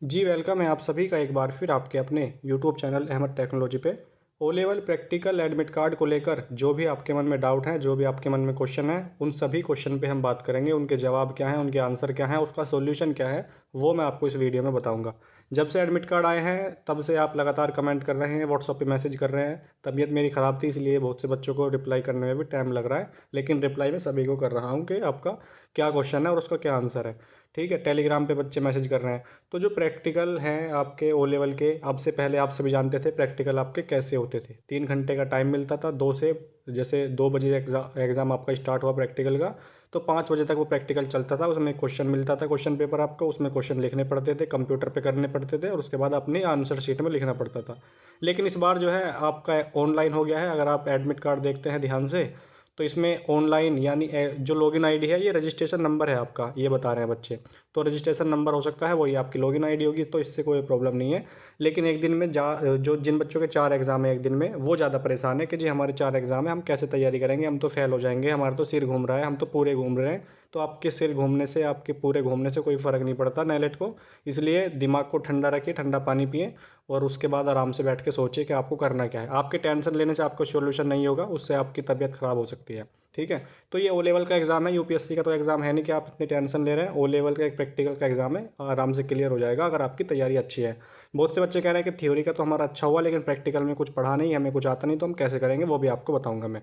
जी welcome है आप सभी का एक बार फिर आपके अपने यूट्यूब चैनल अहमद टेक्नोलॉजी पे। O level practical admit card को लेकर जो भी आपके मन में डाउट हैं, जो भी आपके मन में क्वेश्चन है, उन सभी क्वेश्चन पे हम बात करेंगे। उनके जवाब क्या हैं, उनके आंसर क्या हैं, उसका सॉल्यूशन क्या है, वो मैं आपको इस वीडियो में बताऊंगा। जब से एडमिट कार्ड आए हैं तब से आप लगातार कमेंट कर रहे हैं, व्हाट्सअप पे मैसेज कर रहे हैं। तबीयत मेरी ख़राब थी इसलिए बहुत से बच्चों को रिप्लाई करने में भी टाइम लग रहा है, लेकिन रिप्लाई मैं सभी को कर रहा हूँ कि आपका क्या क्वेश्चन है और उसका क्या आंसर है। ठीक है, टेलीग्राम पे बच्चे मैसेज कर रहे हैं। तो जो प्रैक्टिकल हैं आपके ओ लेवल के, अब से पहले आप सभी जानते थे प्रैक्टिकल आपके कैसे होते थे। 3 घंटे का टाइम मिलता था, दो से जैसे 2 बजे एग्ज़ाम आपका स्टार्ट हुआ प्रैक्टिकल का, तो 5 बजे तक वो प्रैक्टिकल चलता था। उसमें क्वेश्चन मिलता था, क्वेश्चन पेपर आपको, उसमें क्वेश्चन लिखने पड़ते थे, कंप्यूटर पे करने पड़ते थे और उसके बाद अपनी आंसर शीट में लिखना पड़ता था। लेकिन इस बार जो है आपका ऑनलाइन हो गया है। अगर आप एडमिट कार्ड देखते हैं ध्यान से तो इसमें ऑनलाइन यानी जो लॉगिन आईडी है, ये रजिस्ट्रेशन नंबर है आपका, ये बता रहे हैं बच्चे। तो रजिस्ट्रेशन नंबर हो सकता है वही आपकी लॉगिन आईडी होगी, तो इससे कोई प्रॉब्लम नहीं है। लेकिन एक दिन में जो जिन बच्चों के 4 एग्ज़ाम है एक दिन में, वो ज़्यादा परेशान है कि जी हमारे 4 एग्ज़ाम है, हम कैसे तैयारी करेंगे, हम तो फेल हो जाएंगे, हमारा तो सिर घूम रहा है, हम तो पूरे घूम रहे हैं। तो आपके सिर घूमने से, आपके पूरे घूमने से कोई फ़र्क नहीं पड़ता नेलेट को। इसलिए दिमाग को ठंडा रखिए, ठंडा पानी पिए और उसके बाद आराम से बैठ के सोचिए कि आपको करना क्या है। आपके टेंशन लेने से आपको सॉल्यूशन नहीं होगा, उससे आपकी तबीयत ख़राब हो सकती है। ठीक है, तो ये ओ लेवल का एग्ज़ाम है, यूपीएससी का तो एग्ज़ाम है नहीं कि आप इतनी टेंशन ले रहे हैं। ओ लेवल का एक प्रैक्टिकल का एग्ज़ाम है, आराम से क्लियर हो जाएगा अगर आपकी तैयारी अच्छी है। बहुत से बच्चे कह रहे हैं कि थ्योरी का तो हमारा अच्छा हुआ लेकिन प्रैक्टिकल में कुछ पढ़ा नहीं, हमें कुछ आता नहीं, तो हम कैसे करेंगे, वो भी आपको बताऊंगा मैं।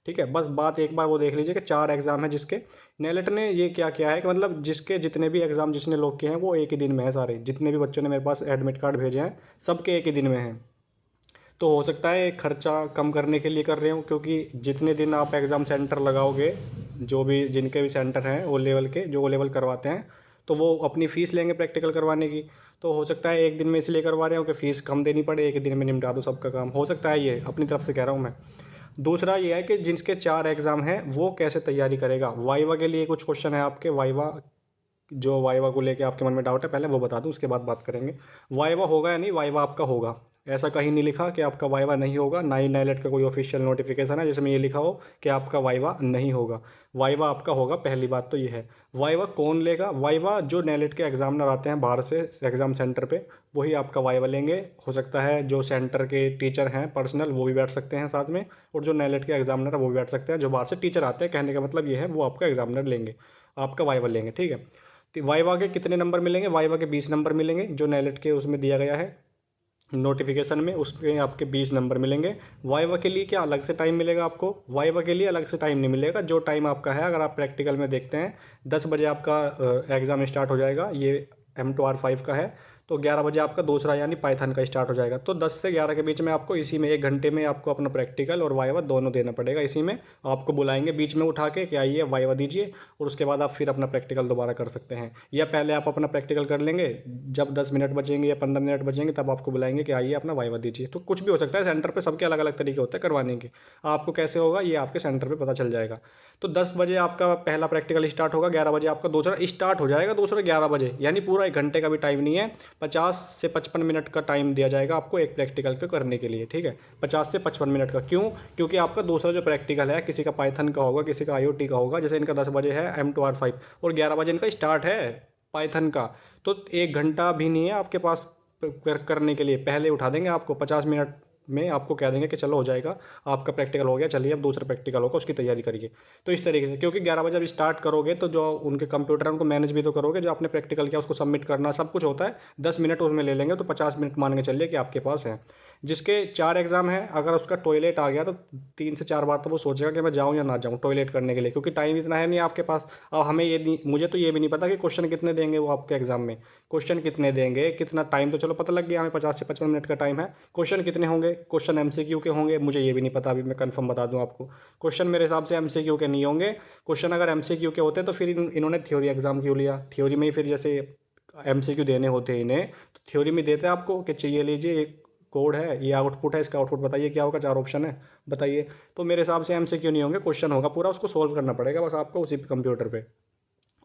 ठीक है, बस बात एक बार वो देख लीजिए कि 4 एग्ज़ाम है जिसके नेलेट ने ये क्या किया है कि मतलब जिसके जितने भी एग्ज़ाम जिसने लोग किए हैं वो एक ही दिन में है सारे। जितने भी बच्चों ने मेरे पास एडमिट कार्ड भेजे हैं सबके एक ही दिन में हैं। तो हो सकता है खर्चा कम करने के लिए कर रहे हो, क्योंकि जितने दिन आप एग्ज़ाम सेंटर लगाओगे, जो भी जिनके भी सेंटर हैं ओ लेवल के, जो ओ लेवल करवाते हैं, तो वो अपनी फ़ीस लेंगे प्रैक्टिकल करवाने की। तो हो सकता है एक दिन में इसलिए करवा रहे हो कि फ़ीस कम देनी पड़े, एक दिन में निपटा दो सबका काम। हो सकता है, ये अपनी तरफ से कह रहा हूँ मैं। दूसरा ये है कि जिनके 4 एग्ज़ाम हैं वो कैसे तैयारी करेगा। वाइवा के लिए कुछ क्वेश्चन है आपके, वाइवा जो वाइवा को लेके आपके मन में डाउट है पहले वो बता दूं, उसके बाद बात करेंगे। वाइवा होगा या नहीं, वाइवा आपका होगा। ऐसा कहीं नहीं लिखा कि आपका वाइवा नहीं होगा, ना ही नाइलेट का कोई ऑफिशियल नोटिफिकेशन है जिसमें ये लिखा हो कि आपका वाइवा नहीं होगा। वाइवा आपका होगा, पहली बात तो ये है। वाइवा कौन लेगा? वाइवा जो नेलेट के एग्जामिनर आते हैं बाहर से एग्ज़ाम सेंटर पे, वही आपका वाइवा लेंगे। हो सकता है जो सेंटर के टीचर हैं पर्सनल, वो भी बैठ सकते हैं साथ में, और जो नेलेट के एग्जामिनर है वो भी बैठ सकते हैं। जो बाहर से टीचर आते हैं, कहने का मतलब ये है, वो आपका एग्जामिनर लेंगे, आपका वाइवा लेंगे। ठीक है, तो वाइवा के कितने नंबर मिलेंगे? वाइवा के 20 नंबर मिलेंगे, जो नेलेट के उसमें दिया गया है नोटिफिकेशन में, उसके आपके 20 नंबर मिलेंगे। वाइवा के लिए क्या अलग से टाइम मिलेगा आपको? वाइवा के लिए अलग से टाइम नहीं मिलेगा। जो टाइम आपका है, अगर आप प्रैक्टिकल में देखते हैं 10 बजे आपका एग्ज़ाम स्टार्ट हो जाएगा, ये M2R5 का है। तो 11 बजे आपका दूसरा यानी पाइथन का स्टार्ट हो जाएगा। तो 10 से 11 के बीच में आपको इसी में 1 घंटे में आपको अपना प्रैक्टिकल और वाइवा दोनों देना पड़ेगा। इसी में आपको बुलाएंगे बीच में उठा के कि आइए वाइवा दीजिए, और उसके बाद आप फिर अपना प्रैक्टिकल दोबारा कर सकते हैं। या पहले आप अपना प्रैक्टिकल कर लेंगे, जब 10 मिनट बचेंगे या 15 मिनट बचेंगे तब आपको बुलाएंगे कि आइए अपना वाइवा दीजिए। तो कुछ भी हो सकता है, सेंटर पे सबके अलग अलग तरीके होते हैं करवाने के। आपको कैसे होगा ये आपके सेंटर पे पता चल जाएगा। तो 10 बजे आपका पहला प्रैक्टिकल स्टार्ट होगा, 11 बजे आपका दूसरा स्टार्ट हो जाएगा, दूसरा 11 बजे, यानी पूरा 1 घंटे का भी टाइम नहीं है। 50 से 55 मिनट का टाइम दिया जाएगा आपको एक प्रैक्टिकल के करने के लिए। ठीक है, 50 से 55 मिनट का। क्यों? क्योंकि आपका दूसरा जो प्रैक्टिकल है, किसी का पाइथन का होगा, किसी का IoT का होगा। जैसे इनका 10 बजे है M2R5 और 11 बजे इनका स्टार्ट है पाइथन का, तो 1 घंटा भी नहीं है आपके पास करने के लिए। पहले उठा देंगे आपको 50 मिनट में, आपको कह देंगे कि चलो हो जाएगा, आपका प्रैक्टिकल हो गया, चलिए अब दूसरा प्रैक्टिकल होगा, उसकी तैयारी करिए। तो इस तरीके से, क्योंकि 11 बजे अब स्टार्ट करोगे तो जो उनके कंप्यूटर है उनको मैनेज भी तो करोगे, जो आपने प्रैक्टिकल किया उसको सबमिट करना सब कुछ होता है। 10 मिनट उसमें ले लेंगे, तो 50 मिनट मान के चलिए कि आपके पास है। जिसके 4 एग्ज़ाम हैं, अगर उसका टॉयलेट आ गया तो 3 से 4 बार तो वो सोचेगा कि मैं जाऊँ या ना जाऊँ टॉयलेट करने के लिए, क्योंकि टाइम इतना है नहीं आपके पास। अब हमें ये नहीं, मुझे तो ये भी नहीं पता कि क्वेश्चन कितने देंगे वो आपके एग्जाम में। क्वेश्चन कितने देंगे, कितना टाइम, तो चलो पता लग गया हमें 50 से 55 मिनट का टाइम है। क्वेश्चन कितने होंगे? क्वेश्चन MCQ के होंगे, मुझे ये भी नहीं पता, अभी मैं कंफर्म बता दूं आपको। क्वेश्चन मेरे हिसाब से MCQ के नहीं होंगे। क्वेश्चन अगर MCQ के होते तो फिर इन्होंने थ्योरी एग्जाम क्यों लिया? थ्योरी में ही फिर जैसे MCQ देने होते हैं इन्हें, तो थ्योरी में देते हैं आपको कि चाहिए लीजिए एक कोड है, ये आउटपुट है, इसका आउटपुट बताइए क्या होगा, 4 ऑप्शन है, बताइए। तो मेरे हिसाब से MCQ नहीं होंगे, क्वेश्चन होगा पूरा, उसको सोल्व करना पड़ेगा बस आपको उसी कंप्यूटर पे।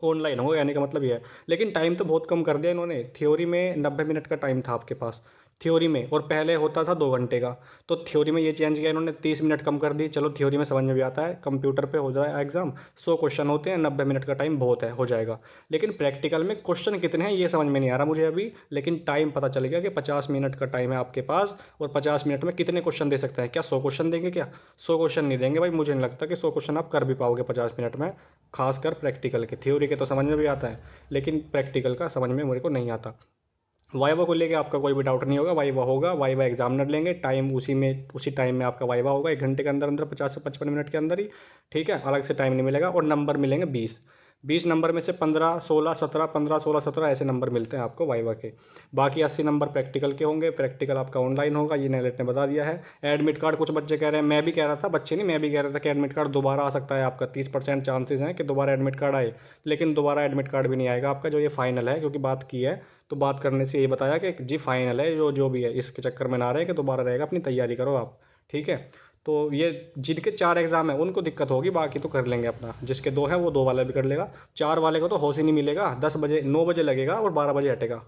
ऑनलाइन होगा, यानी का मतलब ये है। लेकिन टाइम तो बहुत कम कर दिया इन्होंने। थ्योरी में 90 मिनट का टाइम था आपके पास, थ्योरी में, और पहले होता था 2 घंटे का। तो थ्योरी में ये चेंज किया इन्होंने, 30 मिनट कम कर दी। चलो थ्योरी में समझ में भी आता है, कंप्यूटर पे हो जाए एग्जाम, 100 क्वेश्चन होते हैं, 90 मिनट का टाइम बहुत है, हो जाएगा। लेकिन प्रैक्टिकल में क्वेश्चन कितने हैं ये समझ में नहीं आ रहा मुझे अभी, लेकिन टाइम पता चल गया कि 50 मिनट का टाइम है आपके पास, और 50 मिनट में कितने क्वेश्चन दे सकते हैं। क्या 100 क्वेश्चन देंगे? क्या 100 क्वेश्चन नहीं देंगे भाई, मुझे नहीं लगता कि 100 क्वेश्चन आप कर भी पाओगे 50 मिनट में। खासकर प्रैक्टिकल के, थ्योरी के तो समझ में भी आता है, लेकिन प्रैक्टिकल का समझ में मेरे को नहीं आता। वाइवा को लेके आपका कोई भी डाउट नहीं होगा, वाइवा होगा, वाइवा एग्जामिनर लेंगे, टाइम उसी टाइम में आपका वाइवा होगा, 1 घंटे के अंदर अंदर, 50 से 55 मिनट के अंदर ही। ठीक है, अलग से टाइम नहीं मिलेगा, और नंबर मिलेंगे 20 नंबर में से 15 16 17, 15 16 17 ऐसे नंबर मिलते हैं आपको वाइवा के। बाकी 80 नंबर प्रैक्टिकल के होंगे। प्रैक्टिकल आपका ऑनलाइन होगा, ये नेलेट ने बता दिया है। एडमिट कार्ड कुछ बच्चे कह रहे हैं, मैं भी कह रहा था, बच्चे नहीं मैं भी कह रहा था कि एडमिट कार्ड दोबारा आ सकता है आपका, 30% चांसेस हैं कि दोबारा एडमिट कार्ड आए। लेकिन दोबारा एडमिट कार्ड भी नहीं आएगा आपका, जो ये फाइनल है, क्योंकि बात की है तो बात करने से ये बताया कि जी फाइनल है, जो भी है, इसके चक्कर में ना रहे कि दोबारा रहेगा, अपनी तैयारी करो आप। ठीक है, तो ये जिनके 4 एग्ज़ाम है उनको दिक्कत होगी, बाकी तो कर लेंगे अपना। जिसके 2 है वो 2 वाला भी कर लेगा। 4 वाले को तो होश ही नहीं मिलेगा, 10 बजे 9 बजे लगेगा और 12 बजे हटेगा।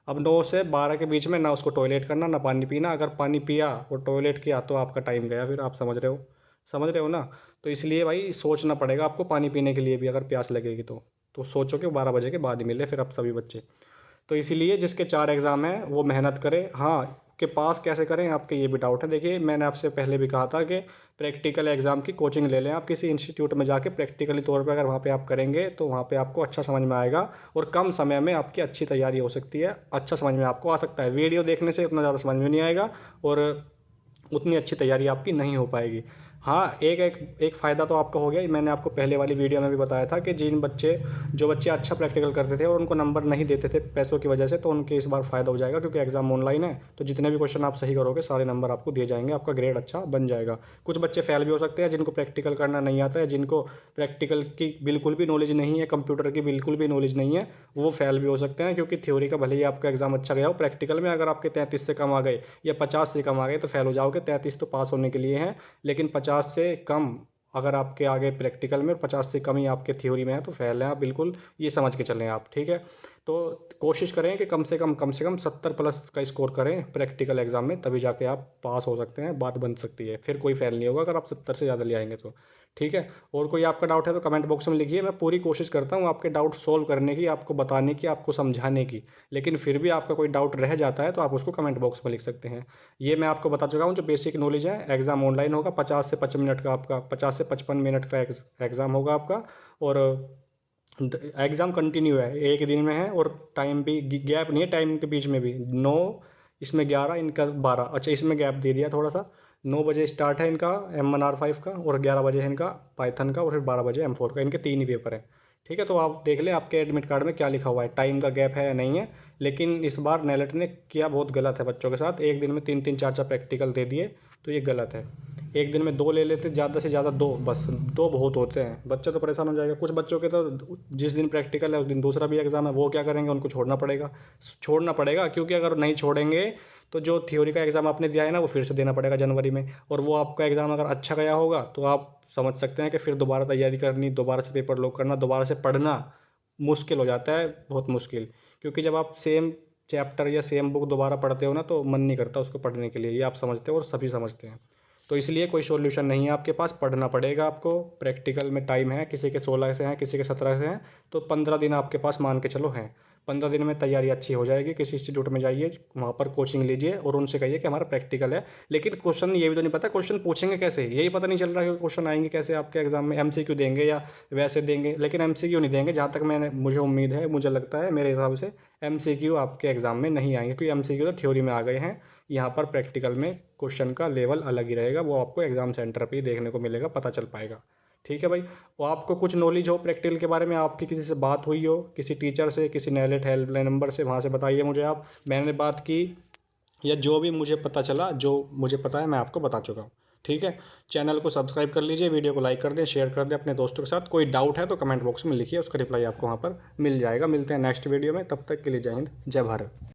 अब 9 से 12 के बीच में ना उसको टॉयलेट करना ना पानी पीना, अगर पानी पिया और टॉयलेट किया तो आपका टाइम गया, फिर आप समझ रहे हो ना। तो इसलिए भाई सोचना पड़ेगा आपको, पानी पीने के लिए भी अगर प्यास लगेगी तो सोचो कि 12 बजे के बाद ही मिले फिर आप सभी बच्चे। तो इसीलिए जिसके 4 एग्ज़ाम हैं वो मेहनत करे। हाँ, के पास कैसे करें, आपके ये भी डाउट है। देखिए मैंने आपसे पहले भी कहा था कि प्रैक्टिकल एग्ज़ाम की कोचिंग ले लें आप किसी इंस्टीट्यूट में जाके, प्रैक्टिकली तौर पे अगर वहाँ पे आप करेंगे तो वहाँ पे आपको अच्छा समझ में आएगा, और कम समय में आपकी अच्छी तैयारी हो सकती है, अच्छा समझ में आपको आ सकता है। वीडियो देखने से उतना ज़्यादा समझ में नहीं आएगा, और उतनी अच्छी तैयारी आपकी नहीं हो पाएगी। हाँ, एक फ़ायदा तो आपका हो गया, मैंने आपको पहले वाली वीडियो में भी बताया था कि जो बच्चे अच्छा प्रैक्टिकल करते थे और उनको नंबर नहीं देते थे पैसों की वजह से, तो उनके इस बार फ़ायदा हो जाएगा, क्योंकि एग्ज़ाम ऑनलाइन है। तो जितने भी क्वेश्चन आप सही करोगे सारे नंबर आपको दिए जाएंगे, आपका ग्रेड अच्छा बन जाएगा। कुछ बच्चे फेल भी हो सकते हैं जिनको प्रैक्टिकल करना नहीं आता है, जिनको प्रैक्टिकल की बिल्कुल भी नॉलेज नहीं है, कंप्यूटर की बिल्कुल भी नॉलेज नहीं है, वो फेल भी हो सकते हैं। क्योंकि थ्योरी का भले ही आपका एग्ज़ाम अच्छा गया हो, प्रैक्टिकल में अगर आपके 33 से कम आ गए या 50 से कम आ गए तो फेल हो जाओगे। 33 तो पास होने के लिए हैं, लेकिन 50 से कम अगर आपके आगे प्रैक्टिकल में, 50 से कम ही आपके थ्योरी में है, तो फेल हैं आप बिल्कुल, ये समझ के चलें आप। ठीक है, तो कोशिश करें कि कम से कम 70 प्लस का स्कोर करें प्रैक्टिकल एग्जाम में, तभी जाके आप पास हो सकते हैं, बात बन सकती है। फिर कोई फेल नहीं होगा अगर आप 70 से ज़्यादा ले आएंगे तो। ठीक है, और कोई आपका डाउट है तो कमेंट बॉक्स में लिखिए, मैं पूरी कोशिश करता हूँ आपके डाउट सोल्व करने की, आपको बताने की, आपको समझाने की। लेकिन फिर भी आपका कोई डाउट रह जाता है तो आप उसको कमेंट बॉक्स में लिख सकते हैं। ये मैं आपको बता चुका हूँ जो बेसिक नॉलेज है। एग्ज़ाम ऑनलाइन होगा, 50 से 55 मिनट का आपका, 50 से 55 मिनट का एग्ज़ाम होगा आपका, और एग्ज़ाम कंटिन्यू है, एक दिन में है, और टाइम भी गैप नहीं है टाइम के बीच में भी। 9, इसमें 11, इनका 12, अच्छा इसमें गैप दे दिया थोड़ा सा। 9 बजे स्टार्ट है इनका M1R5 का, और 11 बजे है इनका पाइथन का, और फिर 12 बजे M4 का। इनके 3 ही पेपर हैं। ठीक है, तो आप देख लें आपके एडमिट कार्ड में क्या लिखा हुआ है, टाइम का गैप है या नहीं है। लेकिन इस बार नेलेट ने किया बहुत गलत है बच्चों के साथ, एक दिन में 3 3 4 4 प्रैक्टिकल दे दिए, तो ये गलत है। एक दिन में 2 ले लेते, ज़्यादा से ज़्यादा 2, बस 2 बहुत होते हैं, बच्चा तो परेशान हो जाएगा। कुछ बच्चों के तो जिस दिन प्रैक्टिकल है उस दिन दूसरा भी एग्ज़ाम है, वो क्या करेंगे, उनको छोड़ना पड़ेगा, क्योंकि अगर नहीं छोड़ेंगे तो जो थ्योरी का एग्ज़ाम आपने दिया है ना वो फिर से देना पड़ेगा जनवरी में। और वो आपका एग्ज़ाम अगर अच्छा गया होगा तो आप समझ सकते हैं कि फिर दोबारा तैयारी करनी, दोबारा से पेपर लॉक करना, दोबारा से पढ़ना मुश्किल हो जाता है, बहुत मुश्किल। क्योंकि जब आप सेम चैप्टर या सेम बुक दोबारा पढ़ते हो ना तो मन नहीं करता उसको पढ़ने के लिए, ये आप समझते हो और सभी समझते हैं। तो इसलिए कोई सॉल्यूशन नहीं है आपके पास, पढ़ना पड़ेगा आपको। प्रैक्टिकल में टाइम है, किसी के 16 से हैं, किसी के 17 से हैं, तो 15 दिन आपके पास मान के चलो हैं। 15 दिन में तैयारी अच्छी हो जाएगी। किसी इंस्टीट्यूट में जाइए, वहाँ पर कोचिंग लीजिए और उनसे कहिए कि हमारा प्रैक्टिकल है। लेकिन क्वेश्चन ये भी तो नहीं पता क्वेश्चन पूछेंगे कैसे, यही पता नहीं चल रहा कि क्वेश्चन आएंगे कैसे आपके एग्जाम में। MCQ देंगे या वैसे देंगे, लेकिन MCQ नहीं देंगे जहाँ तक मुझे उम्मीद है, मुझे लगता है, मेरे हिसाब से MCQ आपके एग्ज़ाम में नहीं आएंगे, क्योंकि MCQ तो थ्योरी में आ गए हैं। यहाँ पर प्रैक्टिकल में क्वेश्चन का लेवल अलग ही रहेगा, वो आपको एग्ज़ाम सेंटर पे ही देखने को मिलेगा, पता चल पाएगा। ठीक है भाई, वो आपको कुछ नॉलेज हो प्रैक्टिकल के बारे में, आपकी किसी से बात हुई हो, किसी टीचर से, किसी नेलेट हेल्पलाइन नंबर से, वहाँ से बताइए मुझे आप। मैंने बात की या जो भी मुझे पता चला, जो मुझे पता है मैं आपको बता चुका हूँ। ठीक है, चैनल को सब्सक्राइब कर लीजिए, वीडियो को लाइक कर दें, शेयर कर दें अपने दोस्तों के साथ। कोई डाउट है तो कमेंट बॉक्स में लिखिए, उसका रिप्लाई आपको वहाँ पर मिल जाएगा। मिलते हैं नेक्स्ट वीडियो में, तब तक के लिए जय हिंद, जय भारत।